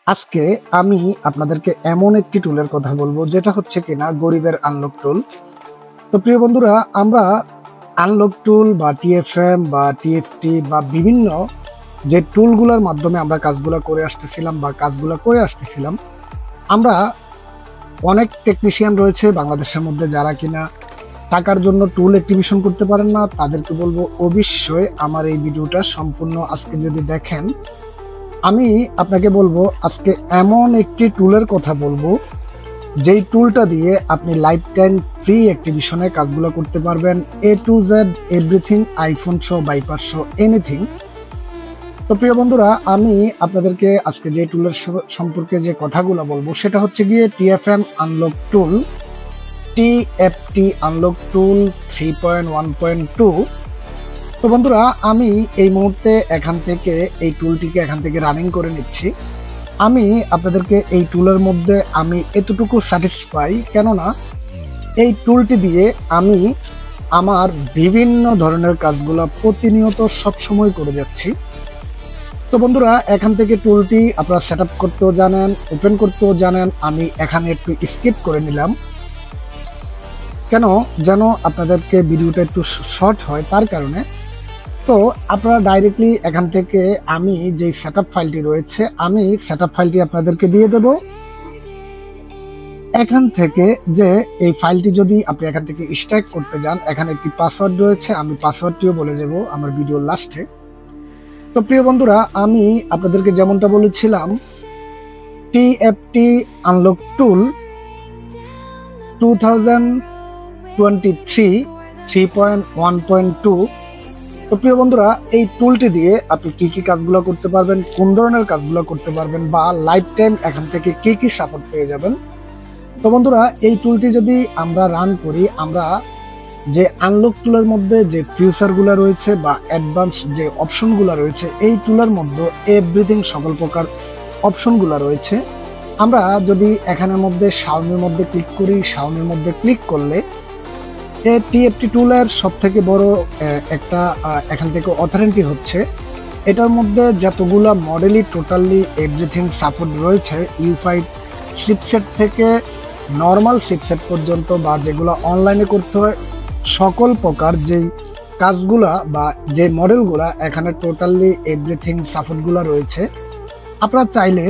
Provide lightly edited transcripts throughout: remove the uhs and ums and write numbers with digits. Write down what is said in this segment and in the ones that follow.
আজকে আমি আপনাদেরকে এমন একটি টুলের কথা বলবো যেটা হচ্ছে কিনা গরিবের আনলক টুল। তো প্রিয় বন্ধুরা, আমরা আনলক টুল বা টিএফএম বা টিএফটি বা বিভিন্ন যে টুলগুলোর মাধ্যমে আমরা কাজগুলো করে আসতেছিলাম, আমরা অনেক টেকনিশিয়ান রয়েছে বাংলাদেশের মধ্যে যারা কিনা টাকার জন্য টুল অ্যাক্টিভেশন করতে পারেন না। তাদেরকে বলবো অবশ্যই আমার এই ভিডিওটা সম্পূর্ণ আজকে যদি দেখেন, আমি আপনাকে বলবো আজকে এমন একটি টুলের কথা বলবো যেই টুলটা দিয়ে আপনি লাইফ টাইম ফ্রি অ্যাক্টিভিশনের কাজগুলো করতে পারবেন, A to Z everything, iPhone show, bypass show, anything. তো প্রিয় বন্ধুরা, আমি আপনাদেরকে আজকে যে টুলের সম্পর্কে যে কথাগুলো বলবো সেটা হচ্ছে গিয়ে টিএফএম আনলক টুল, টিএফটি আনলক টুল 3.1.2। তো বন্ধুরা, আমি এই মুহূর্তে এই টুলটিকে এখান থেকে রানিং করে নিচ্ছি। আমি আপনাদেরকে এই টুলের মধ্যে আমি এতটুকু স্যাটিসফাই, কেননা এই টুলটি দিয়ে আমি আমার বিভিন্ন ধরনের কাজগুলো প্রতিনিয়ত সবসময় করে যাচ্ছি। তো বন্ধুরা, এখান থেকে টুলটি আপনারা সেট আপ করতেও জানেন, ওপেন করতেও জানেন। আমি এখানে একটু স্কিপ করে নিলাম কেন, যেন আপনাদেরকে ভিডিওটা একটু শর্ট হয়, তার কারণে। তো আপনারা ডাইরেক্টলি এখান থেকে আমি যে সেটআপ ফাইলটি রয়েছে, আমি সেটআপ ফাইলটি আপনাদেরকে দিয়ে দেব। এখান থেকে যে এই ফাইলটি যদি আপনি এখান থেকে এক্সট্রাক্ট করতে যান, এখানে একটি পাসওয়ার্ড রয়েছে, আমি পাসওয়ার্ডটিও বলে দেব আমার ভিডিওর লাস্টে। তো প্রিয় বন্ধুরা, আমি আপনাদেরকে যেমনটা বলেছিলাম, টিএফটি আনলক টুল 2023 3.1.2। তো প্রিয় বন্ধুরা, এই টুলটি দিয়ে আপনি কি কি কাজগুলো করতে পারবেন, কোন ধরনের কাজগুলো করতে পারবেন, বা লাইফ টাইম এখান থেকে কি কি সাপোর্ট পেয়ে যাবেন। তো বন্ধুরা, এই টুলটি যদি আমরা রান করি, আমরা যে আনলক টুলের মধ্যে যে ফিউচারগুলো রয়েছে বা অ্যাডভান্স যে অপশনগুলো রয়েছে, এই টুলের মধ্যে এভরিথিং সকল প্রকার অপশনগুলো রয়েছে। আমরা যদি এখানের মধ্যে শাওমির মধ্যে ক্লিক করি, শাওমির মধ্যে ক্লিক করলে এই টিএফটি টুলের সব থেকে বড় একটা এখান থেকে অথরিটি হচ্ছে, এটার মধ্যে যতগুলা মডেলই টোটালি এভরিথিং সাপোর্ট রয়েছে, U5 চিপসেট থেকে নর্মাল চিপসেট পর্যন্ত, বা যেগুলো অনলাইনে করতে হয় সকল প্রকার যেই কাজগুলা বা যে মডেলগুলা, এখানে টোটালি এভরিথিং সাপোর্টগুলো রয়েছে। আপনারা চাইলে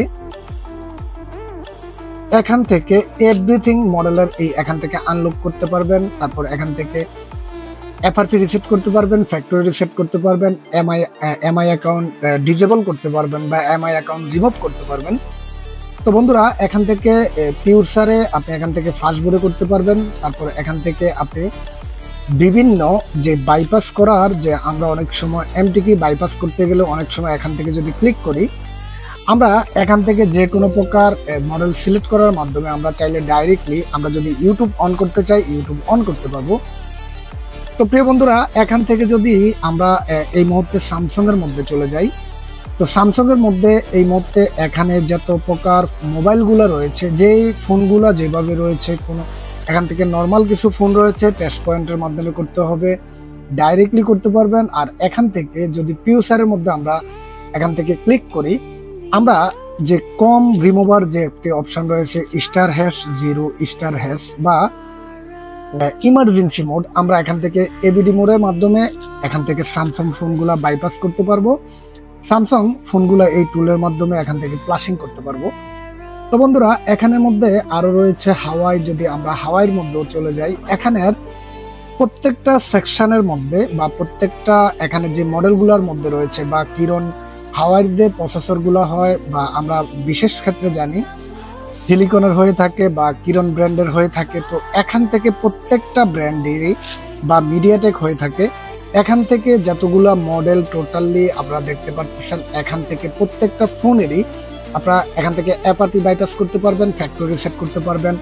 এখান থেকে এভরিথিং মডেলের এখান থেকে আনলক করতে পারবেন। তারপর এখান থেকে এফআরপি রিসেট করতে পারবেন, ফ্যাক্টরি রিসেট করতে পারবেন, এমআই অ্যাকাউন্ট ডিসেবল করতে পারবেন, বা এমআই অ্যাকাউন্ট রিমুভ করতে পারবেন। তো বন্ধুরা, এখান থেকে পিউরসারে আপনি এখান থেকে ফাস্টবোর্ডে করতে পারবেন। তারপর এখান থেকে আপনি বিভিন্ন যে বাইপাস করার, যে আমরা অনেক সময় এমটিকি বাইপাস করতে গেলে অনেক সময় এখান থেকে যদি ক্লিক করি, আমরা এখান থেকে যে কোনো প্রকার মডেল সিলেক্ট করার মাধ্যমে আমরা চাইলে ডাইরেক্টলি, আমরা যদি ইউটিউব অন করতে চাই, ইউটিউব অন করতে পারবো। তো প্রিয় বন্ধুরা, এখান থেকে যদি আমরা এই মুহূর্তে স্যামসাং এর মধ্যে চলে যাই, তো স্যামসাং এর মধ্যে এই মুহূর্তে এখানে যত প্রকার মোবাইলগুলো রয়েছে, যেই ফোনগুলো যেভাবে রয়েছে, কোনো এখান থেকে নর্মাল কিছু ফোন রয়েছে, টেস্ট পয়েন্টের মাধ্যমে করতে হবে, ডাইরেক্টলি করতে পারবেন। আর এখান থেকে যদি পিউসারের মধ্যে আমরা এখান থেকে ক্লিক করি, আমরা যে কম রিমুভার যে একটি অপশন রয়েছে, *#0 *# বা ইমার্জেন্সি মোড, আমরা এখান থেকে এবিডি মোডের মাধ্যমে এখান থেকে স্যামসাং ফোনগুলা বাইপাস করতে পারবো। স্যামসাং ফোনগুলা এই টুলের মাধ্যমে এখান থেকে ফ্লাশিং করতে পারবো। তো বন্ধুরা, এখানের মধ্যে আরো রয়েছে হাওয়াই। যদি আমরা হাওয়াইয়ের মধ্যেও চলে যাই, এখানের প্রত্যেকটা সেকশনের মধ্যে বা প্রত্যেকটা এখানে যে মডেলগুলোর মধ্যে রয়েছে, বা কিরণ হাওয়াইয়ের যে প্রসেসরগুলো হয়, বা আমরা বিশেষ ক্ষেত্রে জানি সিলিকনের হয়ে থাকে বা কিরণ ব্র্যান্ডের হয়ে থাকে, তো এখান থেকে প্রত্যেকটা ব্র্যান্ডেরই বা মিডিয়াটেক হয়ে থাকে। এখান থেকে যতগুলা মডেল টোটালি আপনারা দেখতে পাচ্ছেন, এখান থেকে প্রত্যেকটা ফোনেরই আপনারা এখান থেকে এফআরপি বাইপাস করতে পারবেন, ফ্যাক্টরি রিসেট করতে পারবেন,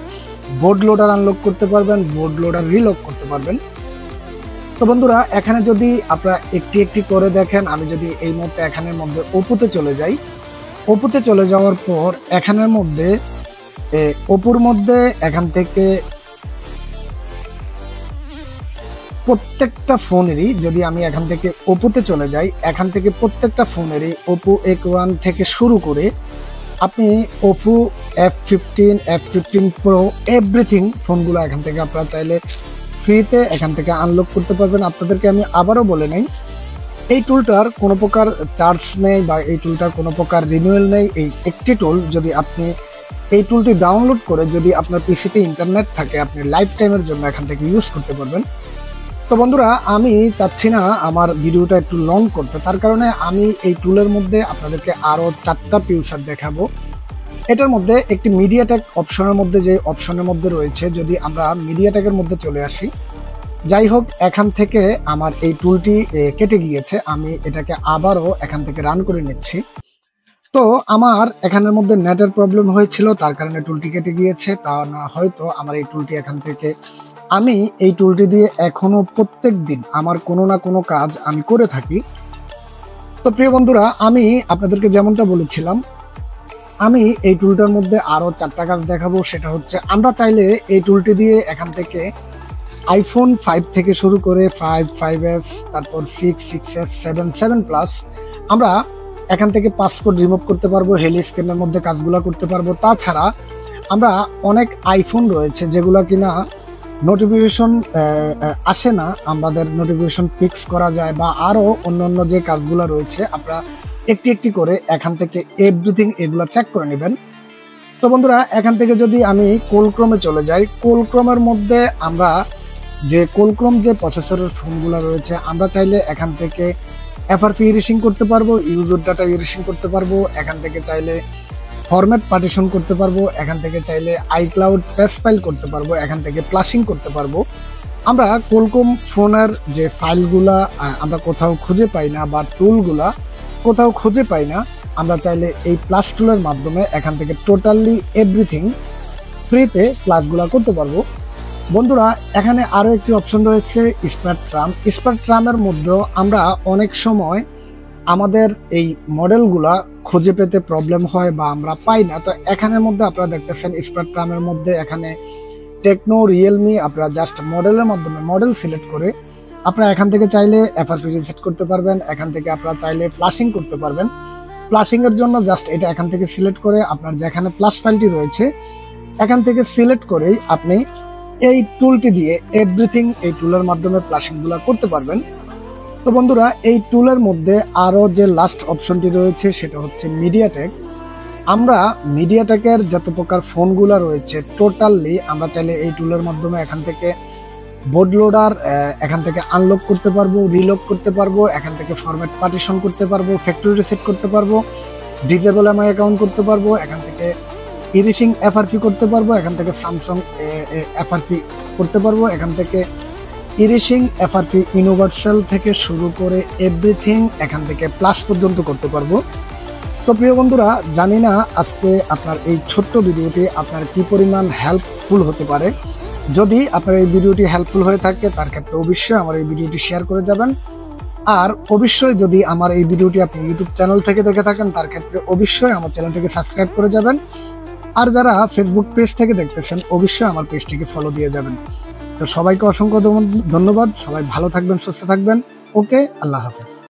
বোর্ড লোডার আনলক করতে পারবেন, বোর্ড লোডার রিলক করতে পারবেন। তো বন্ধুরা, এখানে যদি আপনারা একটি একটি করে দেখেন, আমি যদি এই মুহূর্তে এখানের মধ্যে ওপোতে চলে যাই, ওপোতে চলে যাওয়ার পর এখানের মধ্যে ওপোর মধ্যে এখান থেকে প্রত্যেকটা ফোনেরই, যদি আমি এখান থেকে ওপোতে চলে যাই, এখান থেকে প্রত্যেকটা ফোনেরই ওপো A1 থেকে শুরু করে আপনি Oppo F15, F15 Pro everything ফোনগুলো এখান থেকে আপনারা চাইলে ফ্রিতে এখান থেকে আনলক করতে পারবেন। আপনাদেরকে আমি আবারও বলে নেই, এই টুলটার কোনো প্রকার চার্জ নেই বা এই টুলটার কোনো প্রকার রিনিউয়াল নেই। এই একটি টুল, যদি আপনি এই টুলটি ডাউনলোড করে যদি আপনার পিসিতে ইন্টারনেট থাকে, আপনি লাইফ টাইমের জন্য এখান থেকে ইউজ করতে পারবেন। তো বন্ধুরা, আমি চাচ্ছি না আমার ভিডিওটা একটু লং করতে, তার কারণে আমি এই টুলের মধ্যে আপনাদেরকে আরও 4টা ফিউচার দেখাবো। এটার মধ্যে একটি মিডিয়াটেক অপশনের মধ্যে, যে অপশনের মধ্যে রয়েছে, যদি আমরা মিডিয়াটেকের মধ্যে চলে আসি, যাই হোক এখান থেকে আমার এই টুলটি কেটে গিয়েছে, আমি এটাকে আবারও এখান থেকে রান করে নিচ্ছি। তো আমার এখানের মধ্যে নেটের প্রবলেম হয়েছিল, তার কারণে টুলটি কেটে গিয়েছে। তা না হয়তো আমার এই টুলটি এখান থেকে, আমি এই টুলটি দিয়ে এখনো প্রত্যেক দিন আমার কোনো না কোনো কাজ আমি করে থাকি। তো প্রিয় বন্ধুরা, আমি আপনাদেরকে যেমনটা বলেছিলাম, আমি এই টুলটার মধ্যে আরো 4টা কাজ দেখাবো। সেটা হচ্ছে, আমরা চাইলে এই টুলটি দিয়ে এখান থেকে আইফোন 5 থেকে শুরু করে 5, 5s, তারপর 6, 6s, 7, 7+, আমরা এখান থেকে পাসওয়ার্ড রিমুভ করতে পারবো, হেলি স্ক্যানের মধ্যে কাজগুলো করতে পারবো। তাছাড়া আমরা অনেক আইফোন রয়েছে যেগুলো কিনা নোটিফিকেশন আসে না, আমাদের নোটিফিকেশন ফিক্স করা যায়, বা আরো অন্যান্য যে কাজগুলো রয়েছে, আমরা একটি একটি করে এখান থেকে এভরিথিং এগুলো চেক করে নেবেন। তো বন্ধুরা, এখান থেকে যদি আমি কোলক্রমে চলে যাই, কোলক্রমের মধ্যে আমরা যে কোলক্রম যে প্রসেসরের ফোনগুলো রয়েছে, আমরা চাইলে এখান থেকে এফআরপি ইরেজিং করতে পারবো, ইউজার ডাটা ইরেজিং করতে পারবো, এখান থেকে চাইলে ফরম্যাট পার্টিশন করতে পারবো, এখান থেকে চাইলে আইক্লাউড পেজ ফাইল করতে পারবো, এখান থেকে ফ্লাশিং করতে পারবো। আমরা কোলকম ফোনের যে ফাইলগুলা আমরা কোথাও খুঁজে পাই না, বা টুলগুলা কোথাও খুঁজে পাই না, আমরা চাইলে এই প্লাস টুলের মাধ্যমে এখান থেকে টোটালি এভরিথিং ফ্রিতে ক্লাসগুলা করতে পারবো। বন্ধুরা, এখানে আরো একটি অপশন রয়েছে স্পারট্রাম। স্পারট্রামের মধ্যেও আমরা অনেক সময় আমাদের এই মডেলগুলা খুঁজে পেতে প্রবলেম হয় বা আমরা পাই না। তো এখানের মধ্যে আপনারা দেখতেছেন স্পারট্রামের মধ্যে এখানে টেকনো, রিয়েলমি, আপনারা জাস্ট মডেলের মাধ্যমে মডেল সিলেক্ট করে আপনারা এখান থেকে চাইলে এফআরপি সেট করতে পারবেন, এখান থেকে আপনারা চাইলে ফ্লাশিং করতে পারবেন। ফ্লাশিং এর জন্য জাস্ট এটা এখান থেকে সিলেক্ট করে আপনার যেখানে ফ্লাশ ফাইলটি রয়েছে এখান থেকে সিলেক্ট করেই আপনি এই টুলটি দিয়ে এভরিথিং এই টুলের মাধ্যমে ফ্লাশিং গুলো করতে পারবেন। তো বন্ধুরা, এই টুলের মধ্যে আরো যে লাস্ট অপশনটি রয়েছে সেটা হচ্ছে মিডিয়াটেক। আমরা মিডিয়াটেকের যত প্রকার ফোনগুলো রয়েছে টোটালি আমরা চাইলে এই টুলের মাধ্যমে এখান থেকে বোর্ড লোডার এখান থেকে আনলক করতে পারবো, রিলক করতে পারবো, এখান থেকে ফরম্যাট পার্টিশন করতে পারবো, ফ্যাক্টরি রিসেট করতে পারবো, ডিজেবল এমআই অ্যাকাউন্ট করতে পারবো, এখান থেকে ইরেজিং এফআরপি করতে পারবো, এখান থেকে স্যামসাং এফআরপি করতে পারবো, এখান থেকে ইরেজিং এফআরপি ইউনিভার্সাল থেকে শুরু করে এভরিথিং এখান থেকে প্লাস পর্যন্ত করতে পারবো। তো প্রিয় বন্ধুরা, জানি না আজকে আপনার এই ছোট্ট ভিডিওটি আপনার কি পরিমাণ হেল্পফুল হতে পারে। যদি আপনার এই ভিডিওটি হেল্পফুল হয়ে থাকে তার ক্ষেত্রে অবশ্যই আমার এই ভিডিওটি শেয়ার করে যাবেন। আর অবশ্যই যদি আমার এই ভিডিওটি আপনি ইউটিউব চ্যানেল থেকে দেখে থাকেন তার ক্ষেত্রে অবশ্যই আমার চ্যানেলটিকে সাবস্ক্রাইব করে যাবেন। আর যারা ফেসবুক পেজ থেকে দেখতেছেন অবশ্যই আমার পেজটিকে ফলো দিয়ে যাবেন। তো সবাইকে অসংখ্য ধন্যবাদ। সবাই ভালো থাকবেন, সুস্থ থাকবেন। ওকে, আল্লাহ হাফেজ।